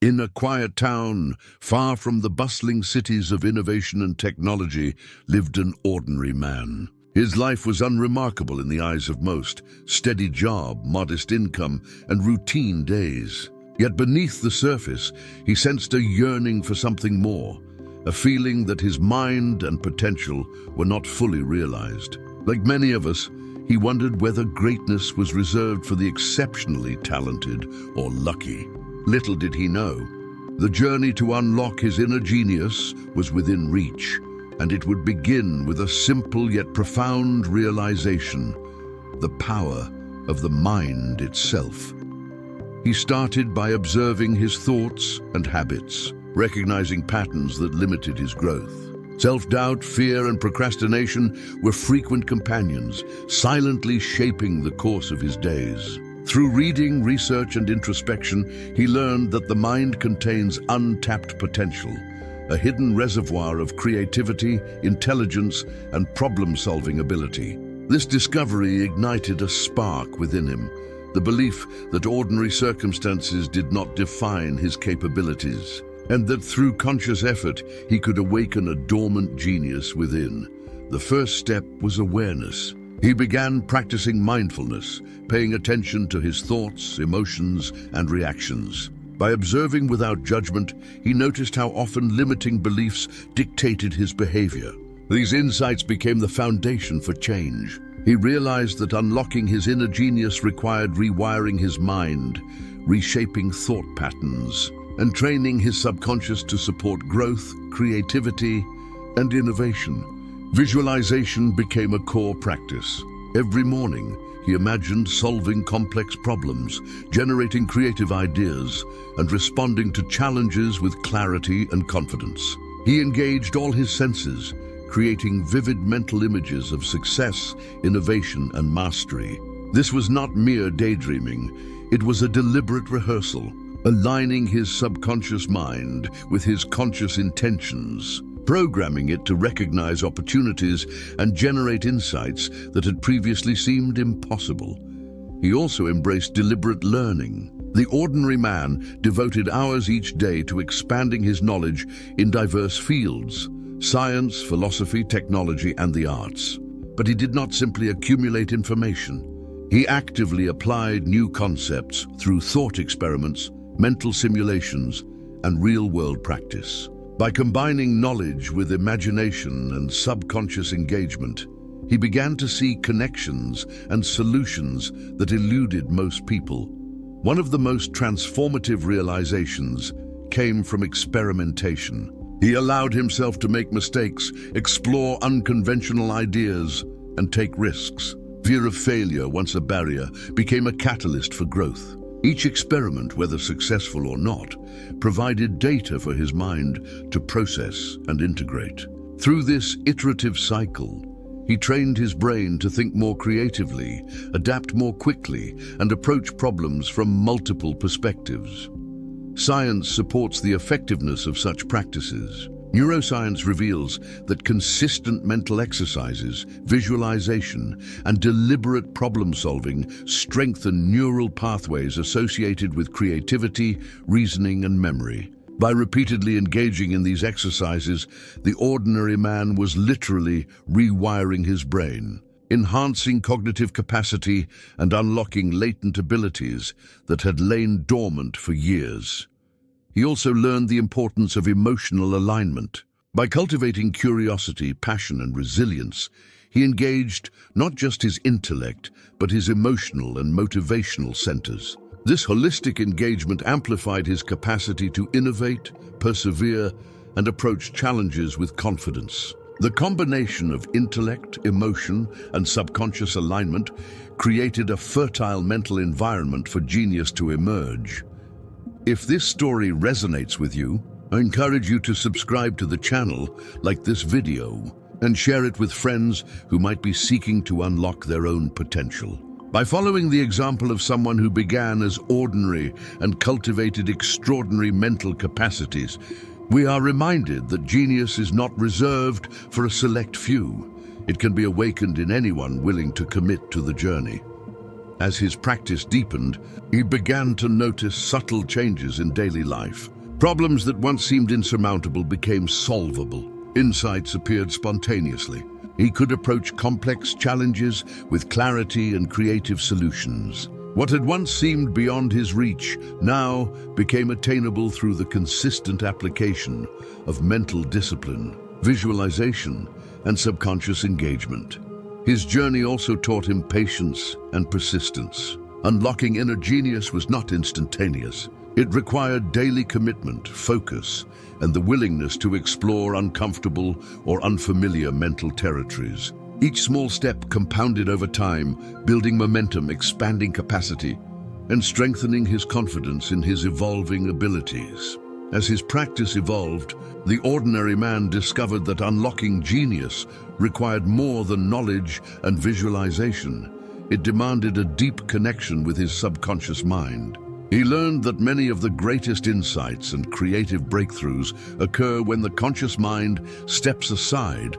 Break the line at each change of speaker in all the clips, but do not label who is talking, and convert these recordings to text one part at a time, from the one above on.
In a quiet town, far from the bustling cities of innovation and technology, lived an ordinary man. His life was unremarkable in the eyes of most: steady job, modest income, and routine days. Yet beneath the surface, he sensed a yearning for something more, a feeling that his mind and potential were not fully realized. Like many of us, he wondered whether greatness was reserved for the exceptionally talented or lucky. Little did he know, the journey to unlock his inner genius was within reach, and it would begin with a simple yet profound realization: the power of the mind itself. He started by observing his thoughts and habits, recognizing patterns that limited his growth. Self-doubt, fear, and procrastination were frequent companions, silently shaping the course of his days. Through reading, research, and introspection, he learned that the mind contains untapped potential, a hidden reservoir of creativity, intelligence, and problem-solving ability. This discovery ignited a spark within him, the belief that ordinary circumstances did not define his capabilities, and that through conscious effort he could awaken a dormant genius within. The first step was awareness. He began practicing mindfulness, paying attention to his thoughts, emotions, and reactions. By observing without judgment, he noticed how often limiting beliefs dictated his behavior. These insights became the foundation for change. He realized that unlocking his inner genius required rewiring his mind, reshaping thought patterns, and training his subconscious to support growth, creativity, and innovation. Visualization became a core practice. Every morning, he imagined solving complex problems, generating creative ideas, and responding to challenges with clarity and confidence. He engaged all his senses, creating vivid mental images of success, innovation, and mastery. This was not mere daydreaming. It was a deliberate rehearsal, aligning his subconscious mind with his conscious intentions, programming it to recognize opportunities and generate insights that had previously seemed impossible. He also embraced deliberate learning. The ordinary man devoted hours each day to expanding his knowledge in diverse fields: science, philosophy, technology, and the arts. But he did not simply accumulate information. He actively applied new concepts through thought experiments, mental simulations, and real-world practice. By combining knowledge with imagination and subconscious engagement, he began to see connections and solutions that eluded most people. One of the most transformative realizations came from experimentation. He allowed himself to make mistakes, explore unconventional ideas, and take risks. Fear of failure, once a barrier, became a catalyst for growth. Each experiment, whether successful or not, provided data for his mind to process and integrate. Through this iterative cycle, he trained his brain to think more creatively, adapt more quickly, and approach problems from multiple perspectives. Science supports the effectiveness of such practices. Neuroscience reveals that consistent mental exercises, visualization, and deliberate problem-solving strengthen neural pathways associated with creativity, reasoning, and memory. By repeatedly engaging in these exercises, the ordinary man was literally rewiring his brain, enhancing cognitive capacity and unlocking latent abilities that had lain dormant for years. He also learned the importance of emotional alignment. By cultivating curiosity, passion, and resilience, he engaged not just his intellect, but his emotional and motivational centers. This holistic engagement amplified his capacity to innovate, persevere, and approach challenges with confidence. The combination of intellect, emotion, and subconscious alignment created a fertile mental environment for genius to emerge. If this story resonates with you, I encourage you to subscribe to the channel, like this video, and share it with friends who might be seeking to unlock their own potential. By following the example of someone who began as ordinary and cultivated extraordinary mental capacities, we are reminded that genius is not reserved for a select few. It can be awakened in anyone willing to commit to the journey. As his practice deepened, he began to notice subtle changes in daily life. Problems that once seemed insurmountable became solvable. Insights appeared spontaneously. He could approach complex challenges with clarity and creative solutions. What had once seemed beyond his reach now became attainable through the consistent application of mental discipline, visualization, and subconscious engagement. His journey also taught him patience and persistence. Unlocking inner genius was not instantaneous. It required daily commitment, focus, and the willingness to explore uncomfortable or unfamiliar mental territories. Each small step compounded over time, building momentum, expanding capacity, and strengthening his confidence in his evolving abilities. As his practice evolved, the ordinary man discovered that unlocking genius required more than knowledge and visualization. It demanded a deep connection with his subconscious mind. He learned that many of the greatest insights and creative breakthroughs occur when the conscious mind steps aside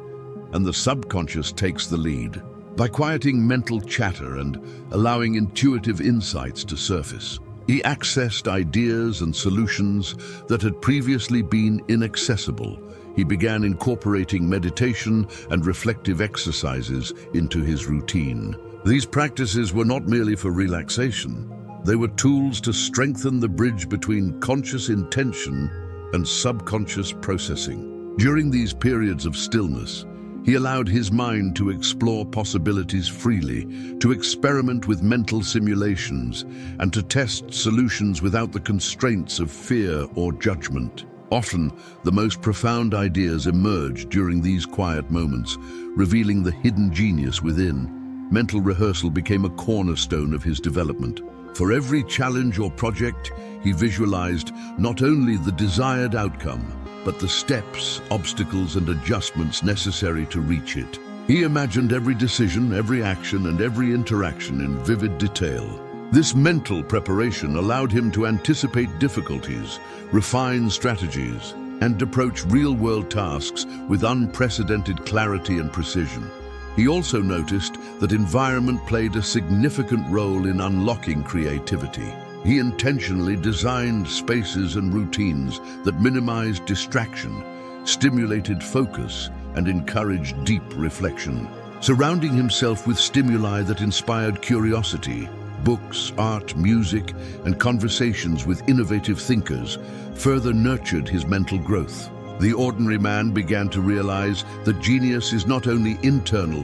and the subconscious takes the lead. By quieting mental chatter and allowing intuitive insights to surface, he accessed ideas and solutions that had previously been inaccessible. He began incorporating meditation and reflective exercises into his routine. These practices were not merely for relaxation. They were tools to strengthen the bridge between conscious intention and subconscious processing. During these periods of stillness, he allowed his mind to explore possibilities freely, to experiment with mental simulations, and to test solutions without the constraints of fear or judgment. Often, the most profound ideas emerged during these quiet moments, revealing the hidden genius within. Mental rehearsal became a cornerstone of his development. For every challenge or project, he visualized not only the desired outcome, but the steps, obstacles, and adjustments necessary to reach it. He imagined every decision, every action, and every interaction in vivid detail. This mental preparation allowed him to anticipate difficulties, refine strategies, and approach real-world tasks with unprecedented clarity and precision. He also noticed that environment played a significant role in unlocking creativity. He intentionally designed spaces and routines that minimized distraction, stimulated focus, and encouraged deep reflection. Surrounding himself with stimuli that inspired curiosity, books, art, music, and conversations with innovative thinkers further nurtured his mental growth. The ordinary man began to realize that genius is not only internal,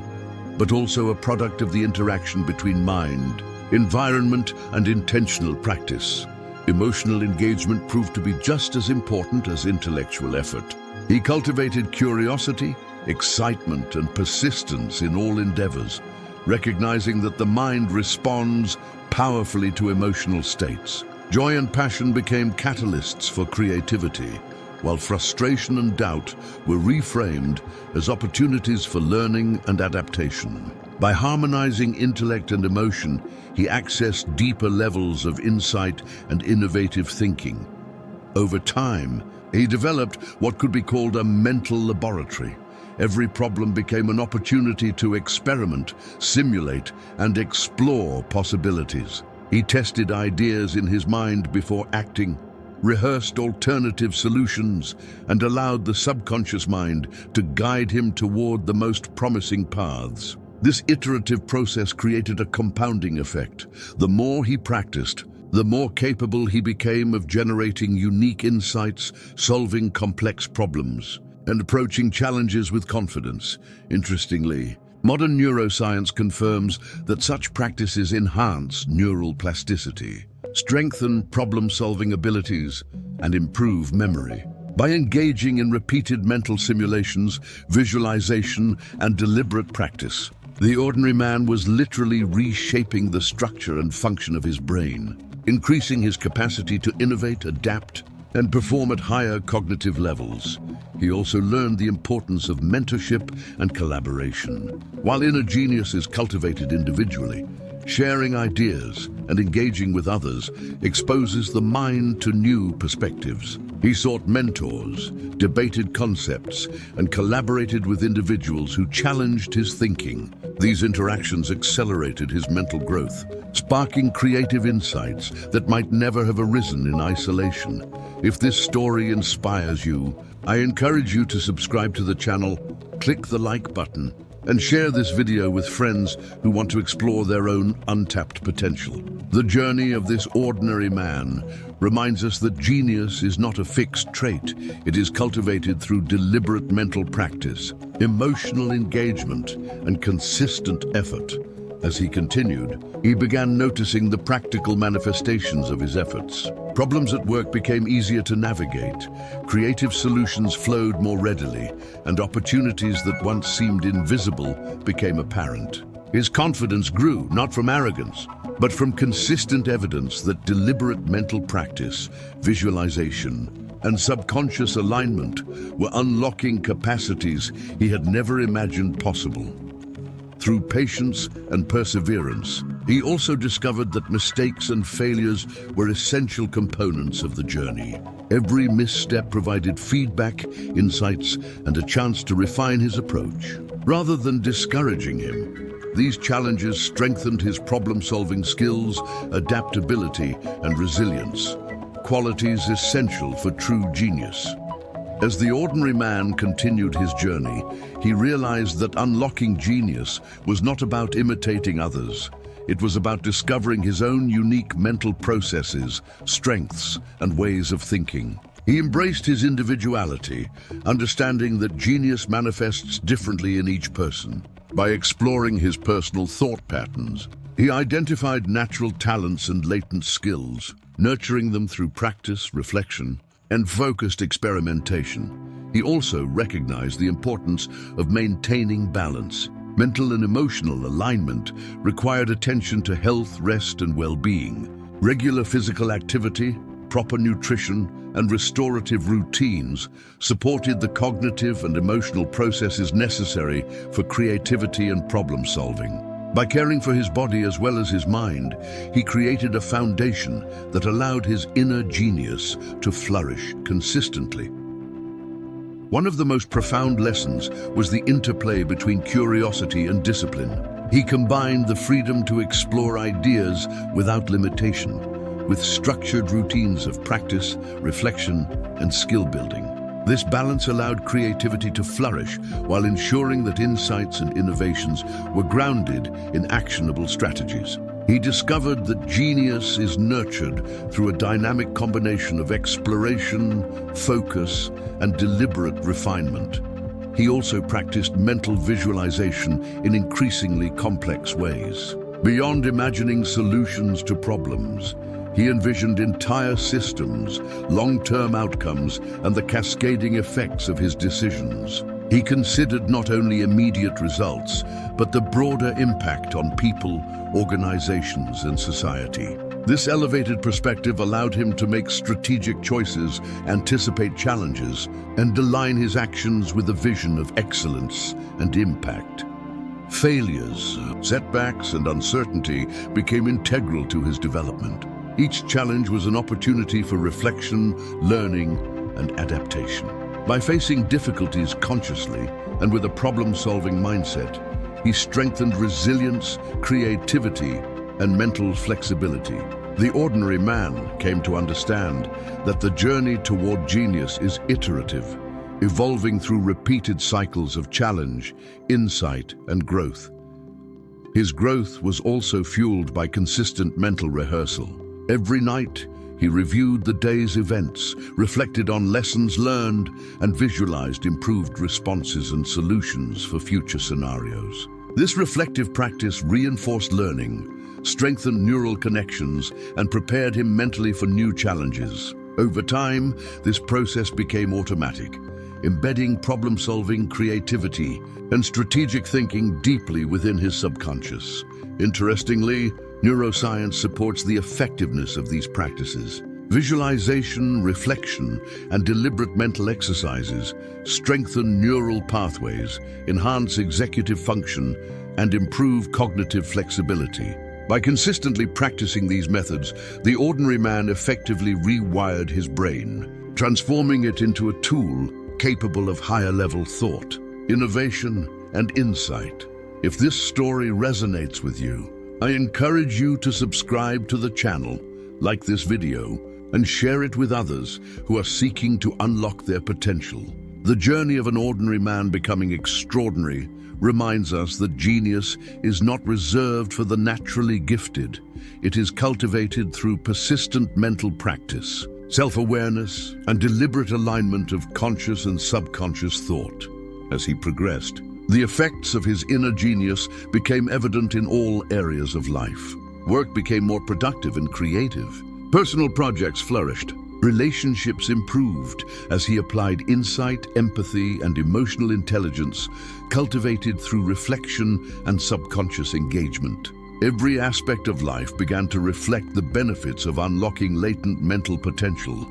but also a product of the interaction between mind, environment, and intentional practice. Emotional engagement proved to be just as important as intellectual effort. He cultivated curiosity, excitement, and persistence in all endeavors, recognizing that the mind responds powerfully to emotional states. Joy and passion became catalysts for creativity, while frustration and doubt were reframed as opportunities for learning and adaptation. By harmonizing intellect and emotion, he accessed deeper levels of insight and innovative thinking. Over time, he developed what could be called a mental laboratory. Every problem became an opportunity to experiment, simulate, and explore possibilities. He tested ideas in his mind before acting, rehearsed alternative solutions, and allowed the subconscious mind to guide him toward the most promising paths. This iterative process created a compounding effect. The more he practiced, the more capable he became of generating unique insights, solving complex problems, and approaching challenges with confidence. Interestingly, modern neuroscience confirms that such practices enhance neural plasticity, strengthen problem-solving abilities, and improve memory. By engaging in repeated mental simulations, visualization, and deliberate practice, the ordinary man was literally reshaping the structure and function of his brain, increasing his capacity to innovate, adapt, and perform at higher cognitive levels. He also learned the importance of mentorship and collaboration. While inner genius is cultivated individually, sharing ideas and engaging with others exposes the mind to new perspectives. He sought mentors, debated concepts, and collaborated with individuals who challenged his thinking. These interactions accelerated his mental growth, sparking creative insights that might never have arisen in isolation. If this story inspires you, I encourage you to subscribe to the channel, click the like button, and share this video with friends who want to explore their own untapped potential. The journey of this ordinary man reminds us that genius is not a fixed trait. It is cultivated through deliberate mental practice, emotional engagement, and consistent effort. As he continued, he began noticing the practical manifestations of his efforts. Problems at work became easier to navigate, creative solutions flowed more readily, and opportunities that once seemed invisible became apparent. His confidence grew, not from arrogance, but from consistent evidence that deliberate mental practice, visualization, and subconscious alignment were unlocking capacities he had never imagined possible. Through patience and perseverance, he also discovered that mistakes and failures were essential components of the journey. Every misstep provided feedback, insights, and a chance to refine his approach. Rather than discouraging him, these challenges strengthened his problem-solving skills, adaptability, and resilience, qualities essential for true genius. As the ordinary man continued his journey, he realized that unlocking genius was not about imitating others. It was about discovering his own unique mental processes, strengths, and ways of thinking. He embraced his individuality, understanding that genius manifests differently in each person. By exploring his personal thought patterns, he identified natural talents and latent skills, nurturing them through practice, reflection, and focused experimentation. He also recognized the importance of maintaining balance. Mental and emotional alignment required attention to health, rest, and well-being. Regular physical activity, proper nutrition, and restorative routines supported the cognitive and emotional processes necessary for creativity and problem-solving. By caring for his body as well as his mind, he created a foundation that allowed his inner genius to flourish consistently. One of the most profound lessons was the interplay between curiosity and discipline. He combined the freedom to explore ideas without limitation, with structured routines of practice, reflection, and skill building. This balance allowed creativity to flourish while ensuring that insights and innovations were grounded in actionable strategies. He discovered that genius is nurtured through a dynamic combination of exploration, focus, and deliberate refinement. He also practiced mental visualization in increasingly complex ways. Beyond imagining solutions to problems, he envisioned entire systems, long-term outcomes, and the cascading effects of his decisions. He considered not only immediate results, but the broader impact on people, organizations, and society. This elevated perspective allowed him to make strategic choices, anticipate challenges, and align his actions with a vision of excellence and impact. Failures, setbacks, and uncertainty became integral to his development. Each challenge was an opportunity for reflection, learning, and adaptation. By facing difficulties consciously and with a problem-solving mindset, he strengthened resilience, creativity, and mental flexibility. The ordinary man came to understand that the journey toward genius is iterative, evolving through repeated cycles of challenge, insight, and growth. His growth was also fueled by consistent mental rehearsal. Every night, he reviewed the day's events, reflected on lessons learned, and visualized improved responses and solutions for future scenarios. This reflective practice reinforced learning, strengthened neural connections, and prepared him mentally for new challenges. Over time, this process became automatic, embedding problem-solving, creativity, and strategic thinking deeply within his subconscious. Interestingly, neuroscience supports the effectiveness of these practices. Visualization, reflection, and deliberate mental exercises strengthen neural pathways, enhance executive function, and improve cognitive flexibility. By consistently practicing these methods, the ordinary man effectively rewired his brain, transforming it into a tool capable of higher-level thought, innovation, and insight. If this story resonates with you, I encourage you to subscribe to the channel, like this video, and share it with others who are seeking to unlock their potential. The journey of an ordinary man becoming extraordinary reminds us that genius is not reserved for the naturally gifted. It is cultivated through persistent mental practice, self-awareness, and deliberate alignment of conscious and subconscious thought. As he progressed, the effects of his inner genius became evident in all areas of life. Work became more productive and creative. Personal projects flourished. Relationships improved as he applied insight, empathy, and emotional intelligence cultivated through reflection and subconscious engagement. Every aspect of life began to reflect the benefits of unlocking latent mental potential.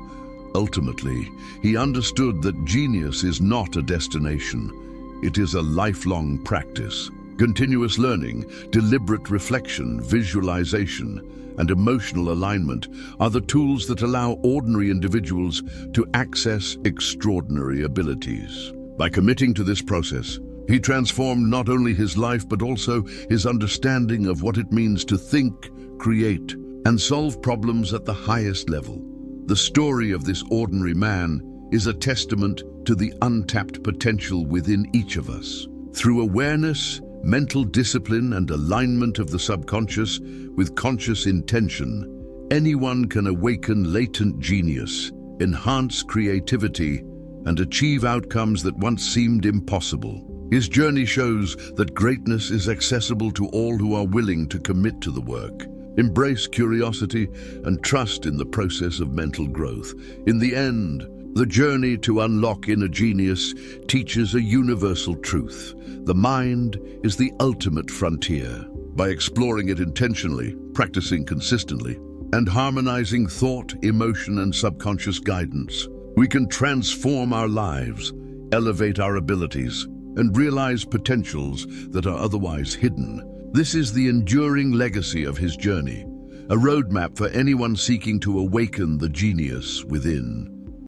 Ultimately, he understood that genius is not a destination. It is a lifelong practice. Continuous learning, deliberate reflection, visualization, and emotional alignment are the tools that allow ordinary individuals to access extraordinary abilities. By committing to this process, he transformed not only his life but also his understanding of what it means to think, create, and solve problems at the highest level. The story of this ordinary man is a testament to the untapped potential within each of us. Through awareness, mental discipline, and alignment of the subconscious with conscious intention, anyone can awaken latent genius, enhance creativity, and achieve outcomes that once seemed impossible. His journey shows that greatness is accessible to all who are willing to commit to the work, embrace curiosity, and trust in the process of mental growth. In the end, the journey to unlock inner genius teaches a universal truth. The mind is the ultimate frontier. By exploring it intentionally, practicing consistently, and harmonizing thought, emotion, and subconscious guidance, we can transform our lives, elevate our abilities, and realize potentials that are otherwise hidden. This is the enduring legacy of his journey, a roadmap for anyone seeking to awaken the genius within.